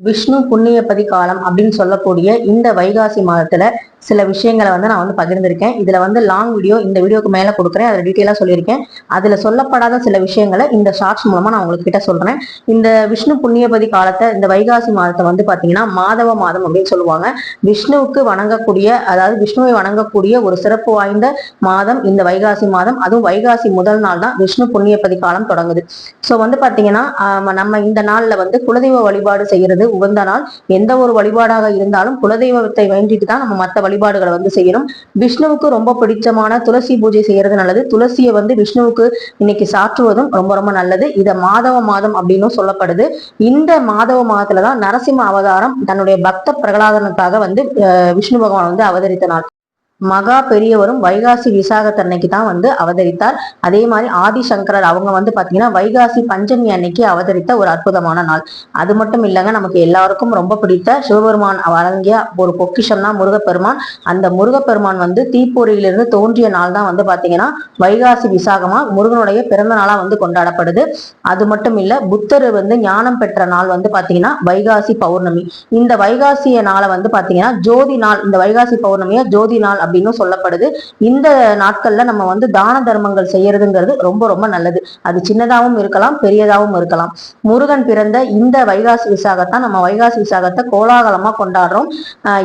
விஷ்ணு புண்ணியபதி காலம் அப்படின்னு சொல்லக்கூடிய இந்த வைகாசி மாதத்துல சில விஷயங்களை நான் பகிர்ந்திருக்கேன். இதுல லாங் வீடியோ இந்த வீடியோக்கு மேல கொடுக்குறேன், அதுல டீட்டெயிலா சொல்லியிருக்கேன். அதுல சொல்லப்படாத சில விஷயங்களை இந்த ஷார்ட்ஸ் மூலமா நான் உங்களுக்கு கிட்ட சொல்றேன். இந்த விஷ்ணு புண்ணியபதி காலத்தை, இந்த வைகாசி மாதத்தை பாத்தீங்கன்னா மாதவ மாதம் அப்படின்னு சொல்லுவாங்க. விஷ்ணுவுக்கு வணங்கக்கூடிய, அதாவது விஷ்ணுவை வணங்கக்கூடிய ஒரு சிறப்பு வாய்ந்த மாதம் இந்த வைகாசி மாதம். அதுவும் வைகாசி முதல் நாள் தான் விஷ்ணு புண்ணியபதி காலம் தொடங்குது. சோ பாத்தீங்கன்னா நம்ம இந்த நாள்ல குலதெய்வ வழிபாடு செய்யறது உகந்த நாள். எந்த ஒரு வழிபாடாக இருந்தாலும் குலதெய்வத்தை வேண்டிட்டு தான் நம்ம மற்ற வழிபாடுகளை செய்யணும். விஷ்ணுவுக்கு ரொம்ப பிடிச்சமான துளசி பூஜை செய்யறது நல்லது. துளசியை விஷ்ணுவுக்கு இன்னைக்கு சாற்றுவதும் ரொம்ப ரொம்ப நல்லது. இத மாதவ மாதம் அப்படின்னு சொல்லப்படுது. இந்த மாதவ மாதத்துலதான் நரசிம்ம அவதாரம் தன்னுடைய பக்த பிரகலாதனுக்காக விஷ்ணு பகவான் அவதரித்த நாள். மகா பெரியவரும் வைகாசி விசாகத்தன்னைக்கு தான் அவதரித்தார். அதே மாதிரி ஆதிசங்கரர் அவங்க பாத்தீங்கன்னா வைகாசி பஞ்சமி அன்னைக்கு அவதரித்த ஒரு அற்புதமான நாள். அது மட்டும் இல்லைங்க, நமக்கு எல்லாருக்கும் ரொம்ப பிடித்த சிவபெருமான் வழங்கிய ஒரு பொக்கிஷம் தான் முருகப்பெருமான். அந்த முருகப்பெருமான் தீப்பொறியிலிருந்து தோன்றிய நாள் தான் பாத்தீங்கன்னா வைகாசி விசாகமா முருகனுடைய பிறந்த நாளா கொண்டாடப்படுது. அது மட்டும் இல்ல, புத்தர் ஞானம் பெற்ற நாள் பாத்தீங்கன்னா வைகாசி பௌர்ணமி. இந்த வைகாசிய நாளை பாத்தீங்கன்னா ஜோதி நாள், இந்த வைகாசி பௌர்ணமிய ஜோதி நாள் அப்படின்னு சொல்லப்படுது. இந்த நாட்கள்ல நம்ம தான தர்மங்கள் செய்யறதுங்கிறது ரொம்ப ரொம்ப நல்லது. அது சின்னதாகவும் இருக்கலாம், பெரியதாகவும் இருக்கலாம். முருகன் பிறந்த இந்த வைகாசி விசாகத்தான் நம்ம வைகாசி விசாகத்தை கோலாகலமா கொண்டாடுறோம்.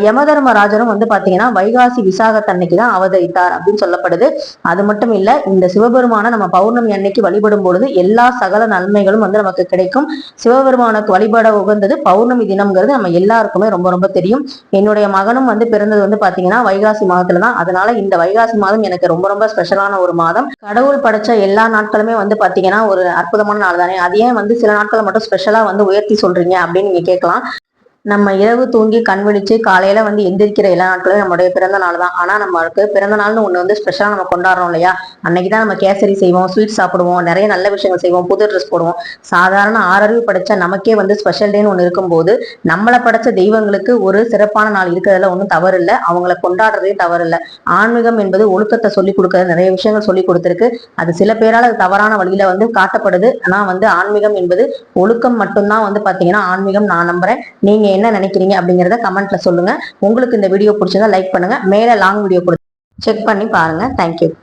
யமதர்மராஜரும் பாத்தீங்கன்னா வைகாசி விசாகத்தன்னைக்கு தான் அவதரித்தார் அப்படின்னு சொல்லப்படுது. அது மட்டும் இல்ல, இந்த சிவபெருமான நம்ம பௌர்ணமி அன்னைக்கு வழிபடும் பொழுது எல்லா சகல நன்மைகளும் நமக்கு கிடைக்கும். சிவபெருமானுக்கு வழிபட உகந்தது பௌர்ணமி தினம்ங்கிறது நம்ம எல்லாருக்குமே ரொம்ப ரொம்ப தெரியும். என்னுடைய மகனும் பிறந்தது பாத்தீங்கன்னா வைகாசி மாதத்துல தான். அதனால இந்த வைகாசி மாதம் எனக்கு ரொம்ப ரொம்ப ஸ்பெஷலான ஒரு மாதம். கடவுள் படைச்ச எல்லா நாட்களுமே பாத்தீங்கன்னா ஒரு அற்புதமான நாள் தானே. அது ஏன் சில நாட்களை மட்டும் ஸ்பெஷலா உயர்த்தி சொல்றீங்க அப்படின்னு நீங்க கேட்கலாம். நம்ம இரவு தூங்கி கண் விழிச்சு காலையில எந்திரிக்கிற எல்லா நாட்களும் நம்மளுடைய பிறந்த நாள் தான். ஆனா நம்மளுக்கு பிறந்த நாள்னு ஒண்ணு ஸ்பெஷலா நம்ம கொண்டாடுறோம் இல்லையா? அன்னைக்குதான் நம்ம கேசரி செய்வோம், ஸ்வீட் சாப்பிடுவோம், நிறைய நல்ல விஷயங்கள் செய்வோம், புது ட்ரெஸ் போடுவோம். சாதாரண ஆறறிவு படைச்ச நமக்கே ஸ்பெஷல் டேன்னு ஒண்ணு இருக்கும்போது நம்மளை படைச்ச தெய்வங்களுக்கு ஒரு சிறப்பான நாள் இருக்கிறதுல ஒன்றும் தவறு இல்லை. அவங்களை கொண்டாடுறதே தவறு இல்லை. ஆன்மீகம் என்பது ஒழுக்கத்தை சொல்லி கொடுக்கறது, நிறைய விஷயங்கள் சொல்லி கொடுத்திருக்கு. அது சில பேரால் அது தவறான வழியில காட்டப்படுது. ஆனா ஆன்மீகம் என்பது ஒழுக்கம் மட்டும்தான் பாத்தீங்கன்னா ஆன்மீகம். நான் நம்புறேன். நீங்க என்ன நினைக்கிறீங்க அப்படிங்கறத கமெண்ட்ல சொல்லுங்க. உங்களுக்கு இந்த வீடியோ பிடிச்சிருந்தா லைக் பண்ணுங்க. மேல லாங் வீடியோ கொடுத்து செக் பண்ணி பாருங்க. தேங்க்யூ.